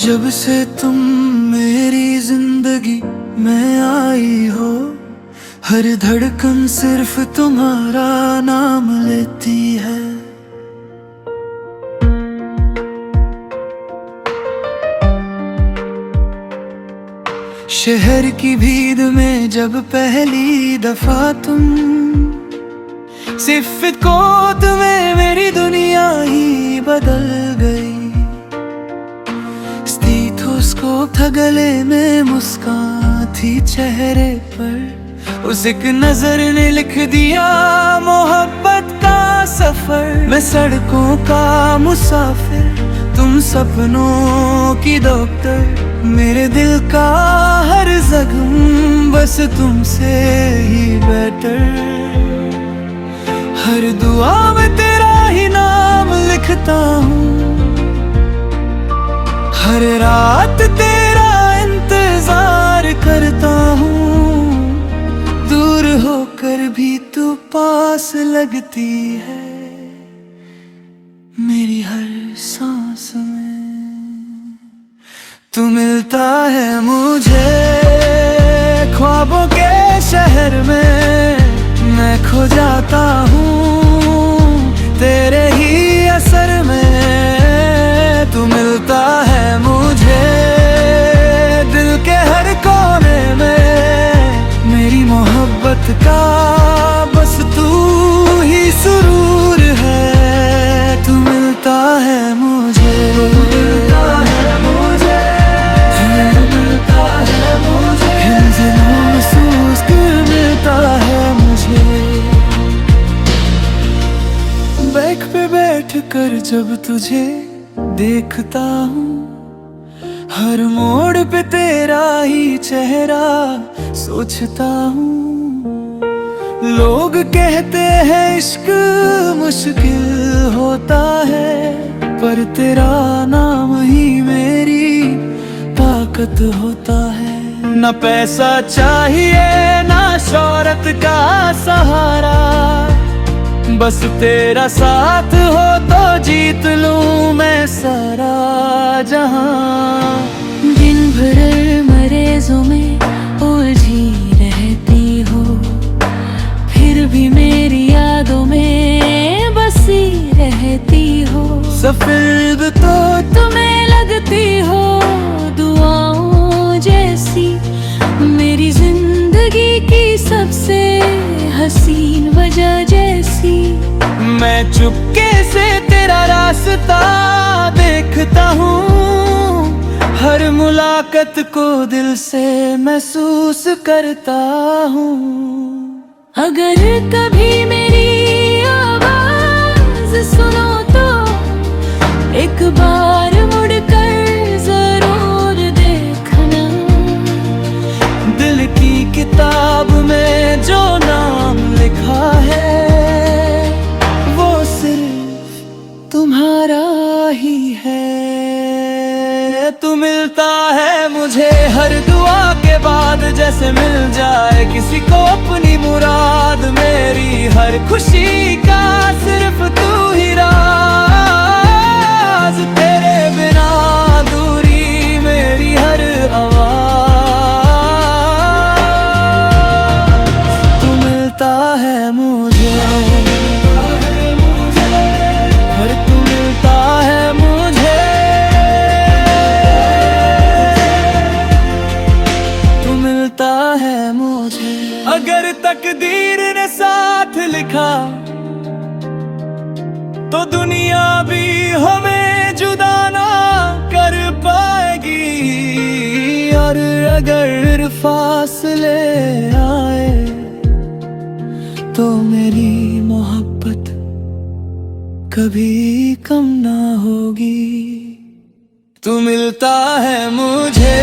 जब से तुम मेरी जिंदगी में आई हो, हर धड़कन सिर्फ तुम्हारा नाम लेती है। शहर की भीड़ में जब पहली दफा तुम सिर्फ कोत में मेरी दुनिया ही बदल गई। स्टेथोस्कोप था गले में, मुस्कान थी चेहरे पर, उस एक नजर ने लिख दिया मोहब्बत का सफर। मैं सड़कों का मुसाफिर, तुम सपनों की डॉक्टर, मेरे दिल का हर जख्म बस तुमसे ही बेटर। हर दुआ में तेरा ही नाम लिखता हूँ, हर रात तेरा इंतजार करता हूँ। दूर होकर भी तू पास लगती है मेरी हर सांस में। तू मिलता है मुझे ख्वाबों के शहर में, मैं खो जाता हूँ तेरे ही असर में। तू मिलता है मुझे दिल के हर कोने में, मेरी मोहब्बत का बस तू ही सुरूर है। तू मिलता है मुझे, बाइक पे बैठ कर जब तुझे देखता हूँ, हर मोड़ पे तेरा ही चेहरा सोचता हूँ। लोग कहते हैं इश्क मुश्किल होता है, पर तेरा नाम ही मेरी ताकत होता है। ना पैसा चाहिए ना शोहरत का सहारा, बस तेरा साथ हो तो जीत लूं मैं सारा जहां। दिन भर मरेजों में उलझी रहती हो, फिर भी मेरी यादों में बसी रहती हो। सफेद तो तुम्हें लगती हो दुआओं जैसी, मेरी जिंदगी की सबसे हसीन वजह जैसी। मैं चुपके से तेरा रास्ता देखता हूँ, हर मुलाकात को दिल से महसूस करता हूँ। अगर कभी मेरी आवाज सुनो तो एक बार मुड़कर जरूर देखना। दिल की किताब में जो नाम लिखा है वो सिर्फ तुम्हारा ही है। तू मिलता है मुझे हर दुआ के बाद, जैसे मिल जाए किसी को अपनी मुराद। मेरी हर खुशी का सिर्फ तू ही राज, तेरे बिना दूरी मेरी हर आवाज। तू मिलता है मुझे, हर तू मिलता है मुझे, तू मिलता है मुझे। अगर तकदीर ने साथ लिखा तो दुनिया भी हमें जुदा ना कर पाएगी। और अगर फासले आए तो मेरी मोहब्बत कभी कम ना होगी। तू मिलता है मुझे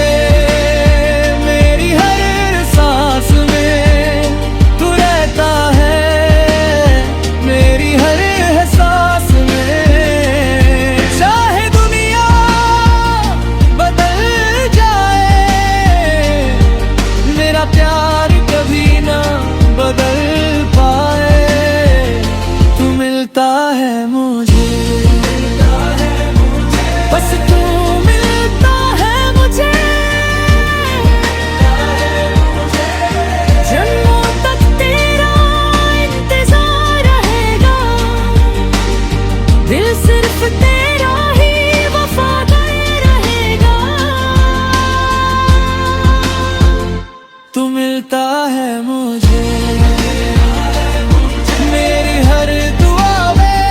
मेरी हर सांस में, तू रहता है मेरी हर एहसास में। चाहे दुनिया बदल जाए, मेरा प्यार कभी ना बदल पाए। तू मिलता है मुझे, बस तू मिलता मिलता है मुझे मेरी हर दुआ में।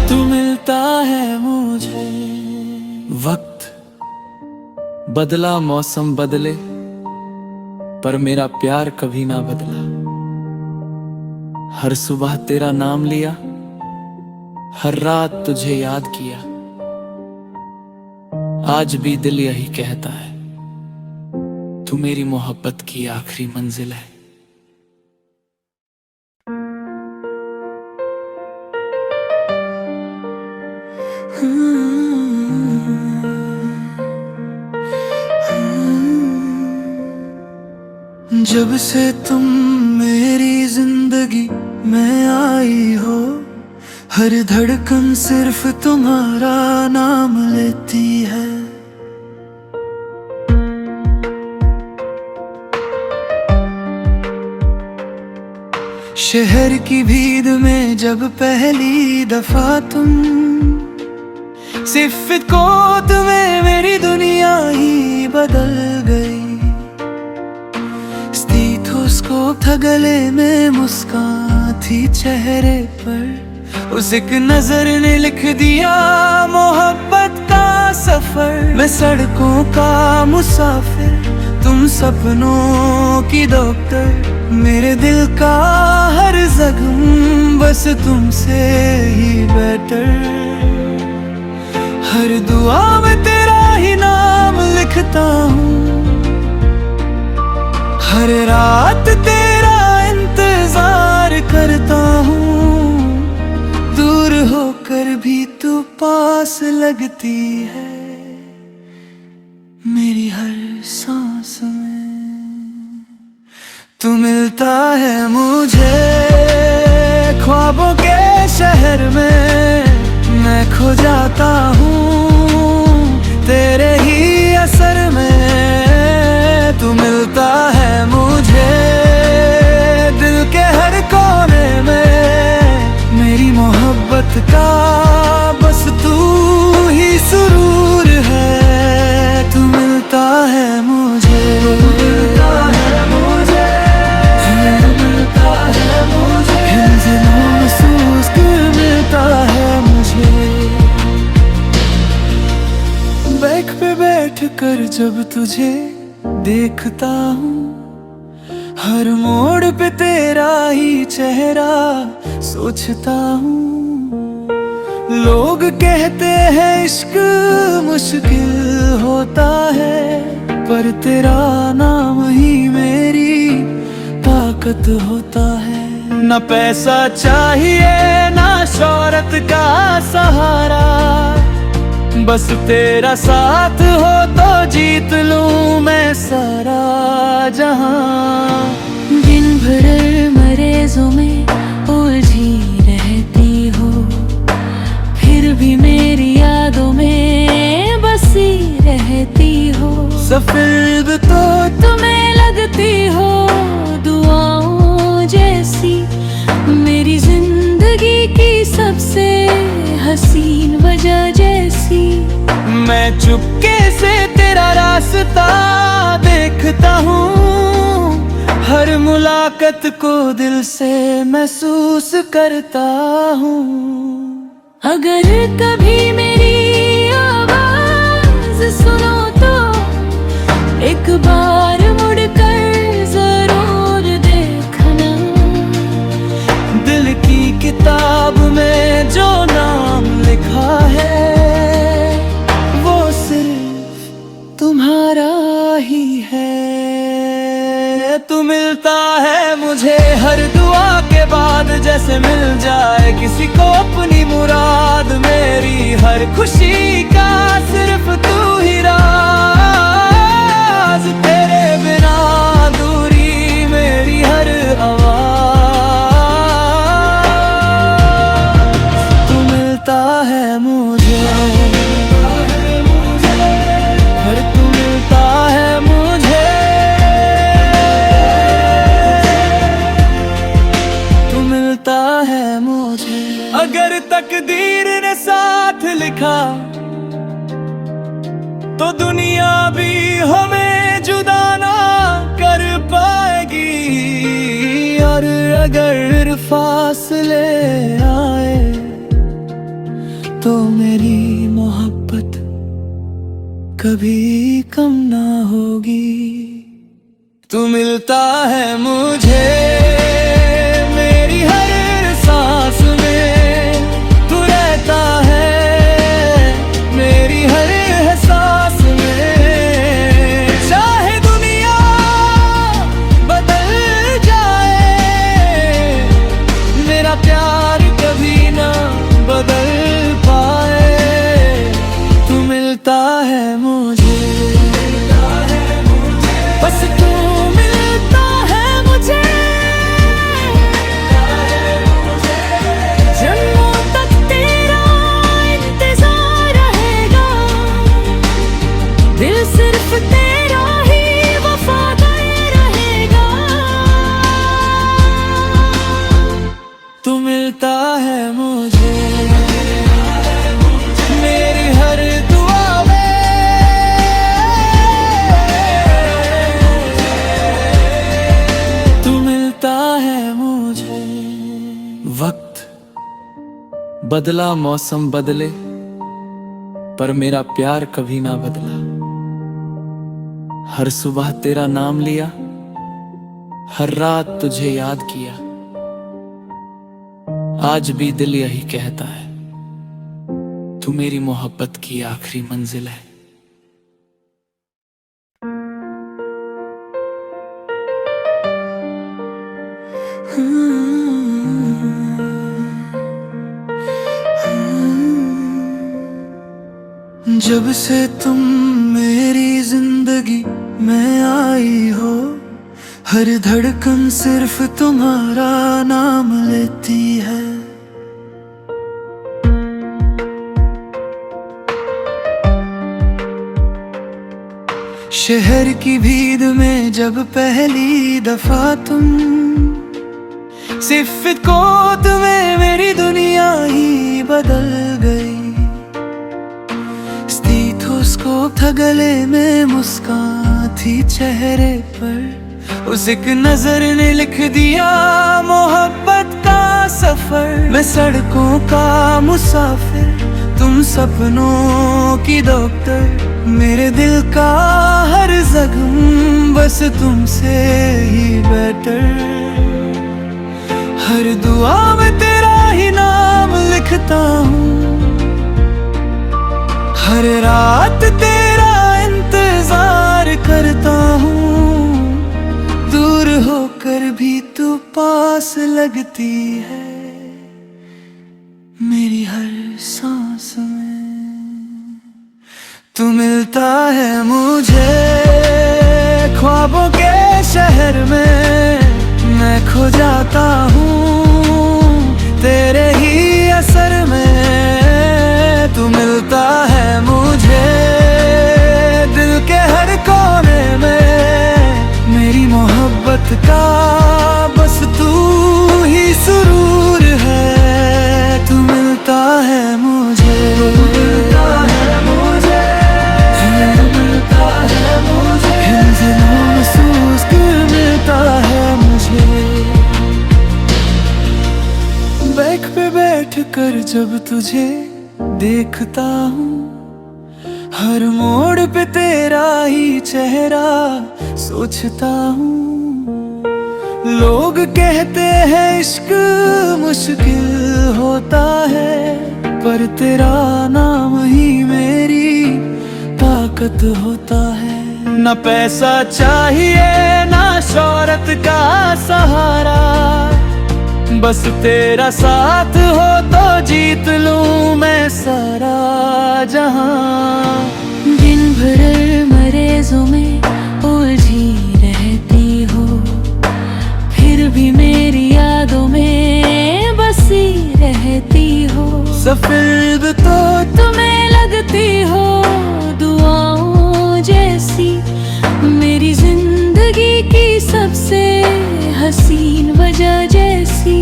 तू मिलता है मुझे। वक्त बदला, मौसम बदले, पर मेरा प्यार कभी ना बदला। हर सुबह तेरा नाम लिया, हर रात तुझे याद किया। आज भी दिल यही कहता है, तू मेरी मोहब्बत की आखिरी मंजिल है। जब से तुम मेरी जिंदगी में आई हो, हर धड़कन सिर्फ तुम्हारा नाम लेती है। शहर की भीड़ में जब पहली दफा तुम सिर्फ कोत में मेरी दुनिया ही बदल गई। स्टेथोस्कोप था गले में, मुस्कान थी चेहरे पर, उस एक नजर ने लिख दिया मोहब्बत का सफर। मैं सड़कों का मुसाफिर, तुम सपनों की डॉक्टर। मेरे दिल का हर जख्म बस तुमसे ही बेटर। हर दुआ में तेरा ही नाम लिखता हूँ, हर रात तेरा इंतजार करता हूँ। दूर होकर भी तू पास लगती है मेरी हर सांस में। तू मिलता है मुझे ख्वाबों के शहर में, मैं खो जाता हूँ तेरे ही असर में। तू मिलता है मुझे दिल के हर कोने में, मेरी मोहब्बत का बस तू ही सुरूर है। तू मिलता है मुझे, मिलता है मुझे, मिलता है मुझे, महसूस कर मिलता है मुझे। बैक पे बैठ कर जब तुझे देखता हूँ, हर मोड़ पे तेरा ही चेहरा सोचता हूँ। लोग कहते हैं इश्क मुश्किल होता है, पर तेरा नाम ही मेरी ताकत होता है। न पैसा चाहिए ना शोहरत का सहारा, बस तेरा साथ हो तो जीत लूं मैं सारा जहां। दिन भर मरेजों में उलझी रहती हो, फिर भी मेरी यादों में बसी रहती हो। सफेद तो तुम्हें लगती हो दुआओं जैसी, मेरी जिंदगी की सबसे हसीन वजह जैसी। मैं चुपके से तेरा रास्ता देखता हूँ, हर मुलाकात को दिल से महसूस करता हूँ। अगर कभी मेरी आवाज सुनो तो एक बार मुड़कर जरूर देखना। दिल की किताब में जो नाम लिखा है, वो सिर्फ तुम्हारा ही है। तू मिलता है मुझे हर दुआ के बाद, जैसे मिल जाए किसी को अपनी मुराद। मेरी हर खुशी का सिर्फ तू ही राज, तेरे बिना दूरी मेरी हर आवाज। तू मिलता है मुझे, हर तू मिलता है मुझे, तू मिलता है मुझे। अगर तकदीर ने साथ लिखा तो दुनिया भी हमें जुदा ना कर पाएगी। और अगर फासले आए तो मेरी मोहब्बत कभी कम ना होगी। तू मिलता है मुझे मेरी हर सांस में, तू रहता है मेरी हर एहसास में। चाहे दुनिया बदल जाए, मेरा प्यार कभी ना बदल पाए। तू मिलता है मुझे, बस तू मिलता है मुझे। जन्मों तक तेरा इंतजार रहेगा, दिल सिर्फ तेरा ही वफादार रहेगा। तू मिलता है मुझे मेरी हर दुआ में, तू मिलता है मुझे। वक्त बदला, मौसम बदले, पर मेरा प्यार कभी ना बदला। हर सुबह तेरा नाम लिया, हर रात तुझे याद किया। आज भी दिल यही कहता है, तू मेरी मोहब्बत की आखिरी मंजिल है। जब से तुम मेरी जिंदगी में आई हो, हर धड़कन सिर्फ तुम्हारा नाम लेती है। शहर की भीड़ में जब पहली दफा तुम सिर्फ कोत में, मेरी दुनिया ही बदल गई। स्टेथोस्कोप था गले में, मुस्कान थी चेहरे पर, उस एक नजर ने लिख दिया मोहब्बत का सफर। मैं सड़कों का मुसाफिर, तुम सपनों की डॉक्टर। मेरे दिल का हर जख्म बस तुमसे ही बेटर। हर दुआ में तेरा ही नाम लिखता हूँ, हर रात तेरा इंतजार करता हूँ। दूर होकर भी तू पास लगती है मेरी हर सांस में। तू मिलता है मुझे ख्वाबों के शहर में, मैं खो जाता हूँ तेरे ही असर में। तू मिलता है मुझे दिल के हर कोने में, मेरी मोहब्बत का बस तू ही सुरूर है। तू मिलता है मुझे, मिलता है मुझे, मिलता है मुझे, महसूस कर मिलता है मुझे। बैक पे बैठ कर जब तुझे देखता हूँ, हर मोड़ पे तेरा ही चेहरा सोचता हूँ। लोग कहते हैं इश्क मुश्किल होता है, पर तेरा नाम ही मेरी ताकत होता है। न पैसा चाहिए ना शोहरत का सहारा, बस तेरा साथ हो तो जीत लूं मैं सारा जहां। दिन भर मरेजों में उलझी रहती हो, फिर भी मेरी यादों में बसी रहती हो। सफेद तो तुम्हें लगती हो दुआओं जैसी, मेरी जिंदगी की सबसे हसीन वजह जैसी।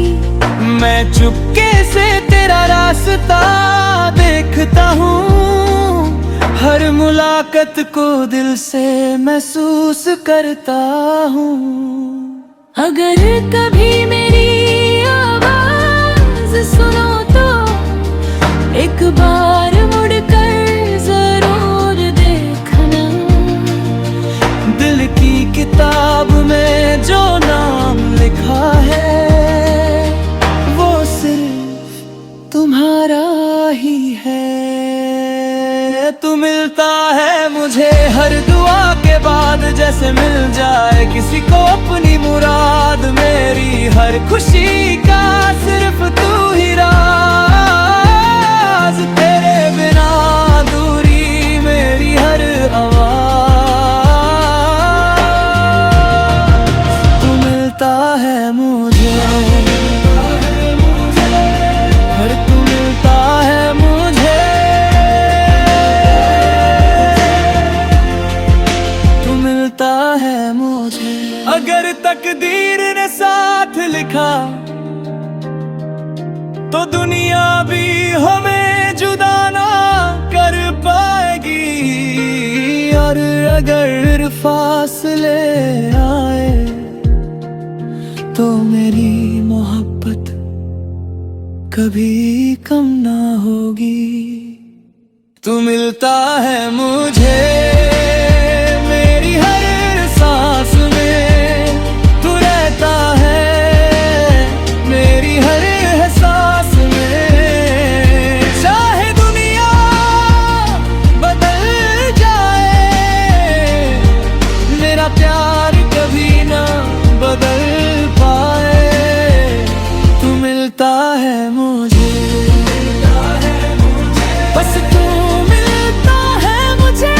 मैं चुपके से तेरा रास्ता देखता हूँ, हर मुलाकात को दिल से महसूस करता हूँ। अगर कभी मेरी आवाज सुनो तो एक बार मुड़कर जरूर देखना। दिल की किताब में जो नाम लिखा है वो सिर्फ तुम्हारा ही है। तू मिलता है मुझे हर दुआ के बाद, जैसे मिल जाए किसी को अपनी मुराद। मेरी हर खुशी का सिर्फ तू ही राज, तेरे बिना दूरी मेरी हर आवाज। तू मिलता है मुझे, हर तू मिलता है मुझे, तू मिलता है मुझे। अगर तकदीर ने साथ लिखा तो दुनिया भी हमें जुदा ना कर पाएगी। और अगर फासले आए तो मेरी मोहब्बत कभी कम ना होगी। तू मिलता है मुझे मेरी हर सांस में, तू रहता है मेरी हर एहसास में। चाहे दुनिया बदल जाए, मेरा प्यार कभी ना बदल पाए। तू मिलता है मुझे, बस तू मिलता है मुझे।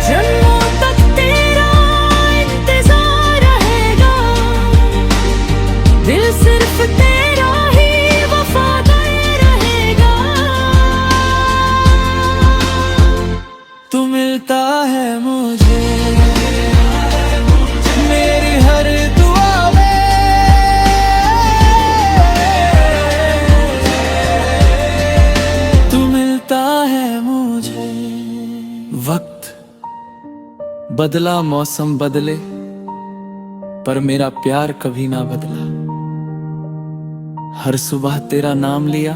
जन्मों तक तेरा इंतजार रहेगा, दिल सिर्फ तेरा ही वफादार रहेगा। तू मिलता है मुझे मेरी हर दुआ में, तू मिलता है मुझे। वक्त बदला, मौसम बदले, पर मेरा प्यार कभी ना बदला। हर सुबह तेरा नाम लिया,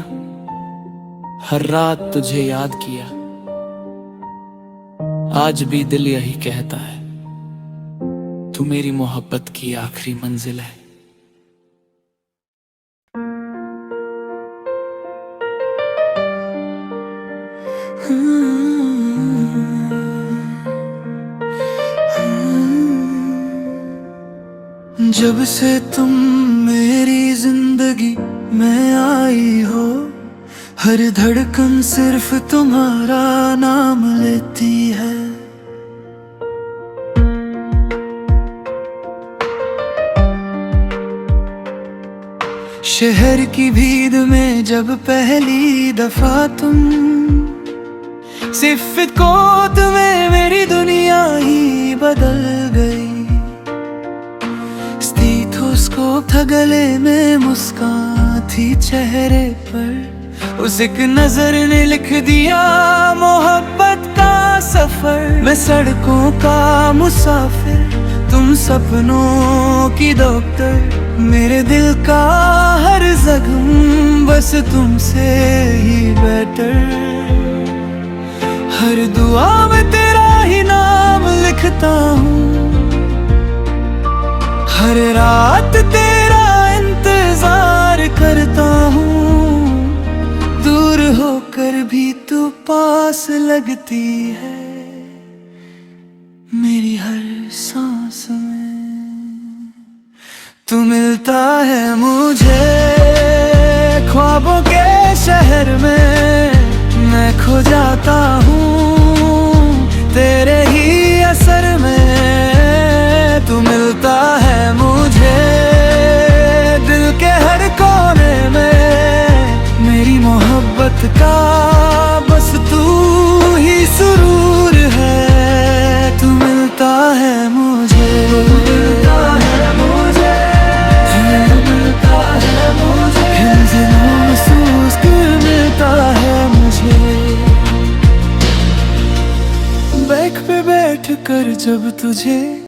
हर रात तुझे याद किया। आज भी दिल यही कहता है, तू मेरी मोहब्बत की आखिरी मंजिल है। जब से तुम मेरी जिंदगी में आई हो, हर धड़कन सिर्फ तुम्हारा नाम लेती है। शहर की भीड़ में जब पहली दफा तुम सिर्फ कोत में मेरी दुनिया ही बदल गई। स्टेथोस्कोप था गले में, मुस्कान थी चेहरे पर, उस एक नजर ने लिख दिया मोहब्बत का सफर। मैं सड़कों का मुसाफिर, तुम सपनों की डॉक्टर। मेरे दिल का हर जख्म बस तुमसे ही बेटर। हर दुआ में तेरा ही नाम लिखता हूँ, हर रात तेरा इंतजार करता हूँ। दूर होकर भी तू पास लगती है मेरी हर सांस में। तू मिलता है मुझे ख्वाबों के शहर में, मैं खो जाता हूँ तेरे ही असर में। तू मिलता है मुझे दिल के हर कोने में, मेरी मोहब्बत का बस तू ही सुरूर है। तू मिलता है मुझे, मिलता है मुझे, मिलता है मुझे, इन दिनों महसूस कर मिलता है मुझे। कर जब तुझे